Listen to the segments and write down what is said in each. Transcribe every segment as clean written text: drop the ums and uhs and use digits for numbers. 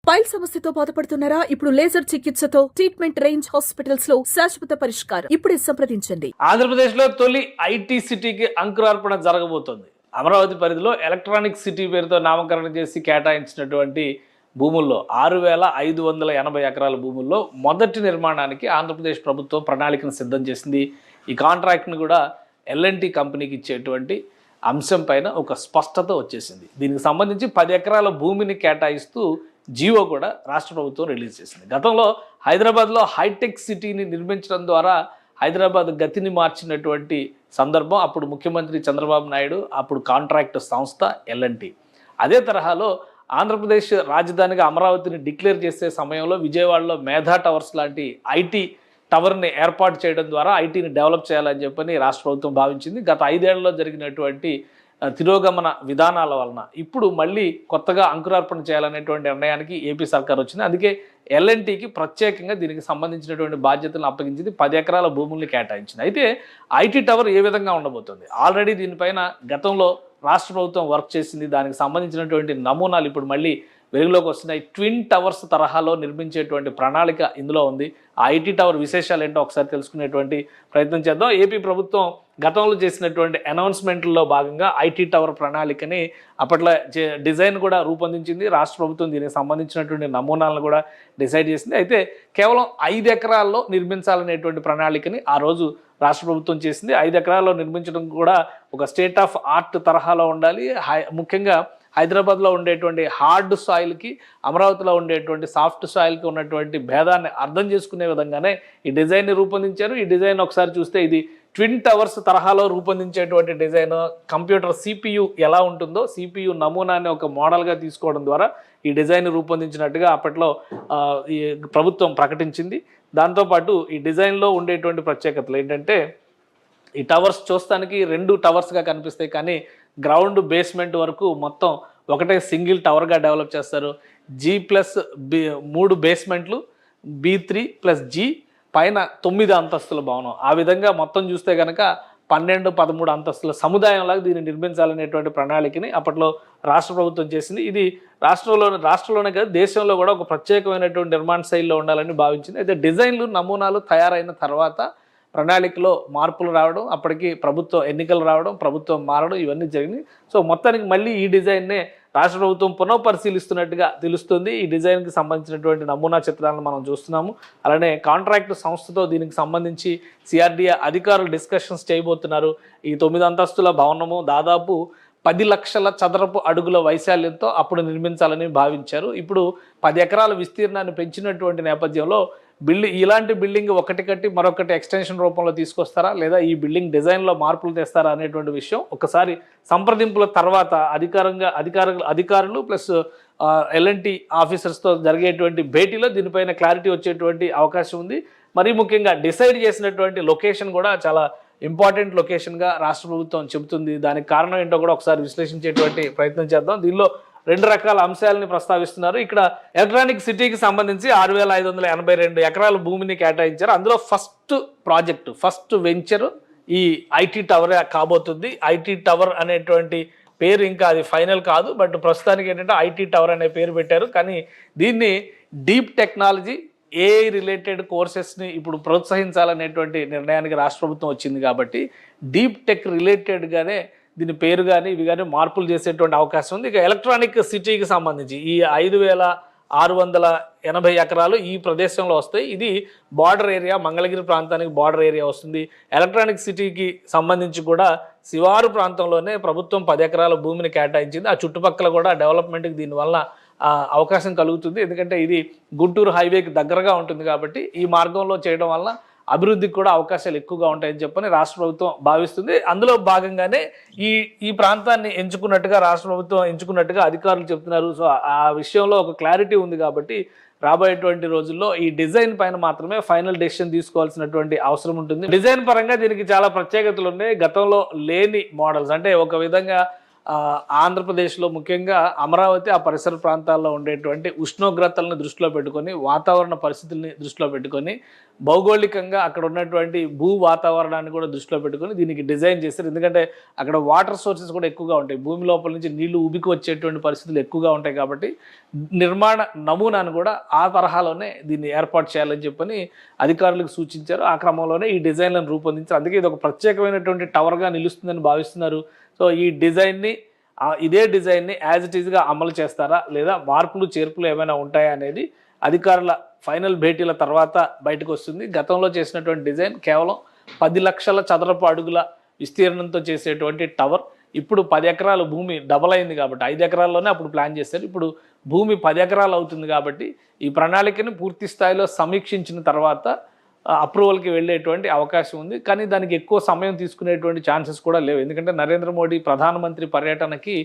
Pile సమస్యతో బాధపడుతున్నారా? ఇప్పుడు లేజర్ చికిత్సతో ట్రీట్మెంట్ రేంజ్ హాస్పిటల్స్ లో శాశ్వత పరిష్కారం. ఇప్పుడే సంప్రదించండి. ఆంధ్రప్రదేశ్ లో తొలి ఐటీ సిటీకి అంకురార్పణ జరగబోతోంది. అమరావతి పరిధిలో ఎలక్ట్రానిక్ సిటీ పేరుతో నామకరణం చేసి కేటాయించినటువంటి భూముల్లో 6,580 ఎకరాల భూముల్లో మొదటి నిర్మాణానికి ఆంధ్రప్రదేశ్ ప్రభుత్వం ప్రణాళికను సిద్ధం చేసింది. ఈ కాంట్రాక్ట్ని కూడా L&T కంపెనీకి ఇచ్చేటువంటి అంశం పైన ఒక స్పష్టత వచ్చేసింది. దీనికి సంబంధించి 10 ఎకరాల భూమిని కేటాయిస్తూ జీవో కూడా రాష్ట్ర ప్రభుత్వం రిలీజ్ చేసింది. గతంలో హైదరాబాద్లో హైటెక్ సిటీని నిర్మించడం ద్వారా హైదరాబాద్ గతిని మార్చినటువంటి సందర్భం. అప్పుడు ముఖ్యమంత్రి చంద్రబాబు నాయుడు, అప్పుడు కాంట్రాక్ట్ సంస్థ L&T. అదే తరహాలో ఆంధ్రప్రదేశ్ రాజధానిగా అమరావతిని డిక్లేర్ చేసే సమయంలో విజయవాడలో మేధా టవర్స్ లాంటి ఐటీ టవర్ని ఏర్పాటు చేయడం ద్వారా ఐటీని డెవలప్ చేయాలని చెప్పని రాష్ట్ర ప్రభుత్వం భావించింది. గత 5 ఏళ్లలో జరిగినటువంటి తిరోగమన విధానాల వలన ఇప్పుడు మళ్ళీ కొత్తగా అంకురార్పణ చేయాలనేటువంటి నిర్ణయానికి ఏపీ సర్కార్ వచ్చింది. అందుకే L&Tకి ప్రత్యేకంగా దీనికి సంబంధించినటువంటి బాధ్యతలను అప్పగించింది. 10 ఎకరాల భూముల్ని కేటాయించింది. అయితే ఐటీ టవర్ ఏ విధంగా ఉండబోతుంది? ఆల్రెడీ దీనిపైన గతంలో రాష్ట్ర ప్రభుత్వం వర్క్ చేసింది. దానికి సంబంధించినటువంటి నమూనాలు ఇప్పుడు మళ్ళీ వెలుగులోకి వస్తున్నాయి. ట్విన్ టవర్స్ తరహాలో నిర్మించేటువంటి ప్రణాళిక ఇందులో ఉంది. ఆ ఐటీ టవర్ విశేషాలు ఏంటో ఒకసారి తెలుసుకునేటువంటి ప్రయత్నం చేద్దాం. ఏపీ ప్రభుత్వం గతంలో చేసినటువంటి అనౌన్స్మెంట్లో భాగంగా ఐటీ టవర్ ప్రణాళికని అప్పట్లో డిజైన్ కూడా రూపొందించింది. రాష్ట్ర ప్రభుత్వం దీనికి సంబంధించినటువంటి నమూనాలను కూడా డిసైడ్ చేసింది. అయితే కేవలం 5 ఎకరాల్లో నిర్మించాలనేటువంటి ప్రణాళికని ఆ రోజు రాష్ట్ర ప్రభుత్వం చేసింది. 5 ఎకరాల్లో నిర్మించడం కూడా ఒక స్టేట్ ఆఫ్ ఆర్ట్ తరహాలో ఉండాలి. ముఖ్యంగా హైదరాబాద్లో ఉండేటువంటి హార్డ్ సాయిల్కి అమరావతిలో ఉండేటువంటి సాఫ్ట్ సాయిల్కి ఉన్నటువంటి భేదాన్ని అర్థం చేసుకునే విధంగానే ఈ డిజైన్ని రూపొందించారు. ఈ డిజైన్ ఒకసారి చూస్తే ఇది ట్విన్ టవర్స్ తరహాలో రూపొందించేటువంటి డిజైన్. కంప్యూటర్ CPU ఎలా ఉంటుందో CPU నమూనాన్ని ఒక మోడల్గా తీసుకోవడం ద్వారా ఈ డిజైన్ రూపొందించినట్టుగా అప్పట్లో ఈ ప్రభుత్వం ప్రకటించింది. దాంతోపాటు ఈ డిజైన్లో ఉండేటువంటి ప్రత్యేకతలు ఏంటంటే ఈ టవర్స్ చూస్తానికి 2 టవర్స్గా కనిపిస్తాయి, కానీ గ్రౌండ్ బేస్మెంట్ వరకు మొత్తం ఒకటే సింగిల్ టవర్గా డెవలప్ చేస్తారు. G+3 బేస్మెంట్లు, B3+G పైన 9 అంతస్తుల భవనం. ఆ విధంగా మొత్తం చూస్తే కనుక 12-13 అంతస్తుల సముదాయంలాగా దీన్ని నిర్మించాలనేటువంటి ప్రణాళికని అప్పట్లో రాష్ట్ర ప్రభుత్వం చేసింది. ఇది రాష్ట్రంలోనే కాదు దేశంలో కూడా ఒక ప్రత్యేకమైనటువంటి నిర్మాణ శైలిలో ఉండాలని భావించింది. అయితే డిజైన్లు నమూనాలు తయారైన తర్వాత ప్రణాళికలో మార్పులు రావడం, అప్పటికి ప్రభుత్వం ఎన్నికలు రావడం, ప్రభుత్వం మారడం, ఇవన్నీ జరిగినాయి. సో మొత్తానికి మళ్ళీ ఈ డిజైన్నే రాష్ట్ర ప్రభుత్వం పునఃపరిశీలిస్తున్నట్టుగా తెలుస్తుంది. ఈ డిజైన్కి సంబంధించినటువంటి నమూనా చిత్రాలను మనం చూస్తున్నాము. అలానే కాంట్రాక్ట్ సంస్థతో దీనికి సంబంధించి CRDA అధికారులు డిస్కషన్స్ చేయబోతున్నారు. ఈ 9 అంతస్తుల భవనము దాదాపు 10 లక్షల చదరపు అడుగుల వైశాల్యంతో అప్పుడు నిర్మించాలని భావించారు. ఇప్పుడు 10 ఎకరాల విస్తీర్ణాన్ని పెంచినటువంటి నేపథ్యంలో ఇలాంటి బిల్డింగ్ ఒకటి కట్టి మరొకటి ఎక్స్టెన్షన్ రూపంలో తీసుకొస్తారా, లేదా ఈ బిల్డింగ్ డిజైన్లో మార్పులు తెస్తారా అనేటువంటి విషయం ఒకసారి సంప్రదింపుల తర్వాత అధికారులు ప్లస్ L&T ఆఫీసర్స్తో జరిగేటువంటి భేటీలో దీనిపైన క్లారిటీ వచ్చేటువంటి అవకాశం ఉంది. మరీ ముఖ్యంగా డిసైడ్ చేసినటువంటి లొకేషన్ కూడా చాలా ఇంపార్టెంట్ లొకేషన్గా రాష్ట్ర ప్రభుత్వం చెబుతుంది. దానికి కారణం ఏంటో కూడా ఒకసారి విశ్లేషించేటువంటి ప్రయత్నం చేద్దాం. దీనిలో 2 రకాల అంశాలని ప్రస్తావిస్తున్నారు. ఇక్కడ ఎలక్ట్రానిక్ సిటీకి సంబంధించి 6,582 ఎకరాల భూమిని కేటాయించారు. అందులో ఫస్ట్ వెంచర్ ఈ ఐటీ టవర్ కాబోతుంది. ఐటీ టవర్ అనేటువంటి పేరు ఇంకా అది ఫైనల్ కాదు, బట్ ప్రస్తుతానికి ఏంటంటే ఐటీ టవర్ అనే పేరు పెట్టారు. కానీ దీన్ని డీప్ టెక్నాలజీ AI రిలేటెడ్ కోర్సెస్ని ఇప్పుడు ప్రోత్సహించాలనేటువంటి నిర్ణయానికి రాష్ట్ర ప్రభుత్వం వచ్చింది. కాబట్టి డీప్ టెక్ రిలేటెడ్గానే దీని పేరు కానీ ఇవి కానీ మార్పులు చేసేటువంటి అవకాశం ఉంది. ఇక ఎలక్ట్రానిక్ సిటీకి సంబంధించి ఈ 5,680 ఎకరాలు ఈ ప్రదేశంలో వస్తాయి. ఇది బార్డర్ ఏరియా, మంగళగిరి ప్రాంతానికి బార్డర్ ఏరియా వస్తుంది. ఎలక్ట్రానిక్ సిటీకి సంబంధించి కూడా శివారు ప్రాంతంలోనే ప్రభుత్వం 10 ఎకరాల భూమిని కేటాయించింది. ఆ చుట్టుపక్కల కూడా డెవలప్మెంట్కి దీనివల్ల అవకాశం కలుగుతుంది. ఎందుకంటే ఇది గుంటూరు హైవేకి దగ్గరగా ఉంటుంది కాబట్టి ఈ మార్గంలో చేయడం వల్ల అభివృద్ధికి కూడా అవకాశాలు ఎక్కువగా ఉంటాయని చెప్పని రాష్ట్ర ప్రభుత్వం భావిస్తుంది. అందులో భాగంగానే ఈ ప్రాంతాన్ని రాష్ట్ర ప్రభుత్వం ఎంచుకున్నట్టుగా అధికారులు చెప్తున్నారు. సో ఆ విషయంలో ఒక క్లారిటీ ఉంది కాబట్టి రాబోయేటువంటి రోజుల్లో ఈ డిజైన్ పైన మాత్రమే ఫైనల్ డెసిషన్ తీసుకోవాల్సినటువంటి అవసరం ఉంటుంది. డిజైన్ పరంగా దీనికి చాలా ప్రత్యేకతలు ఉన్నాయి. గతంలో లేని మోడల్స్, అంటే ఒక విధంగా ఆంధ్రప్రదేశ్లో ముఖ్యంగా అమరావతి ఆ పరిసర ప్రాంతాల్లో ఉండేటువంటి ఉష్ణోగ్రతలను దృష్టిలో పెట్టుకొని వాతావరణ పరిస్థితుల్ని దృష్టిలో పెట్టుకొని భౌగోళికంగా అక్కడ ఉన్నటువంటి భూ వాతావరణాన్ని కూడా దృష్టిలో పెట్టుకొని దీనికి డిజైన్ చేశారు. ఎందుకంటే అక్కడ వాటర్ సోర్సెస్ కూడా ఎక్కువగా ఉంటాయి, భూమి లోపల నుంచి నీళ్లు ఉబికి వచ్చేటువంటి పరిస్థితులు ఎక్కువగా ఉంటాయి కాబట్టి నిర్మాణ నమూనాను కూడా ఆ తరహాలోనే దీన్ని ఏర్పాటు చేయాలని చెప్పని అధికారులకు సూచించారు. ఆ క్రమంలోనే ఈ డిజైన్లను రూపొందించారు. అందుకే ఇది ఒక ప్రత్యేకమైనటువంటి టవర్గా నిలుస్తుందని భావిస్తున్నారు. సో ఈ డిజైన్ని ఇదే డిజైన్ని యాజ్ ఇట్ ఈజ్గా అమలు చేస్తారా లేదా మార్పులు చేర్పులు ఏమైనా ఉంటాయా అనేది అధికారుల ఫైనల్ భేటీల తర్వాత బయటకు వస్తుంది. గతంలో చేసినటువంటి డిజైన్ కేవలం 10 లక్షల చదరపు అడుగుల విస్తీర్ణంతో చేసేటువంటి టవర్ ఇప్పుడు 10 ఎకరాల భూమి డబల్ అయింది కాబట్టి 5 ఎకరాల్లోనే అప్పుడు ప్లాన్ చేశారు. ఇప్పుడు భూమి 10 ఎకరాలు అవుతుంది కాబట్టి ఈ ప్రణాళికను పూర్తి స్థాయిలో సమీక్షించిన తర్వాత అప్రూవల్కి వెళ్ళేటువంటి అవకాశం ఉంది. కానీ దానికి ఎక్కువ సమయం తీసుకునేటువంటి ఛాన్సెస్ కూడా లేవు. ఎందుకంటే నరేంద్ర మోడీ ప్రధానమంత్రి పర్యటనకి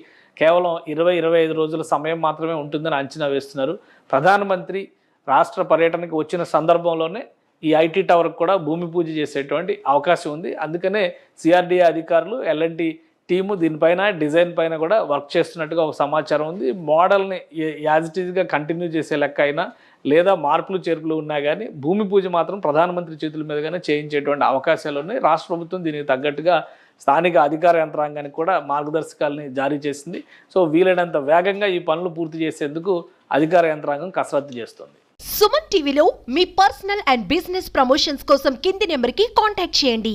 కేవలం 20-25 రోజుల సమయం మాత్రమే ఉంటుందని అంచనా వేస్తున్నారు. ప్రధానమంత్రి రాష్ట్ర పర్యటనకి వచ్చిన సందర్భంలోనే ఈ ఐటీ టవర్కి కూడా భూమి పూజ చేసేటువంటి అవకాశం ఉంది. అందుకనే సిఆర్డీఏ అధికారులు ఎల్ఎన్టీ టీము దీనిపైన డిజైన్ పైన కూడా వర్క్ చేస్తున్నట్టుగా ఒక సమాచారం ఉంది. మోడల్ని యాజ్ ఇట్ ఈజ్గా కంటిన్యూ చేసే లెక్క అయినా లేదా మార్పులు చేర్పులు ఉన్నా కానీ భూమి పూజ మాత్రం ప్రధానమంత్రి చేతుల మీదుగానే చేయించేటువంటి అవకాశాలు ఉన్నాయి. రాష్ట్ర ప్రభుత్వం దీనికి తగ్గట్టుగా స్థానిక అధికార యంత్రాంగానికి కూడా మార్గదర్శకాలని జారీ చేసింది. సో వీలైనంత వేగంగా ఈ పనులు పూర్తి చేసేందుకు అధికార యంత్రాంగం కసరత్తు చేస్తుంది. సుమన్ టీవీలో మీ పర్సనల్ అండ్ బిజినెస్ ప్రమోషన్స్ కోసం కింది నెంబర్కి కాంటాక్ట్ చేయండి.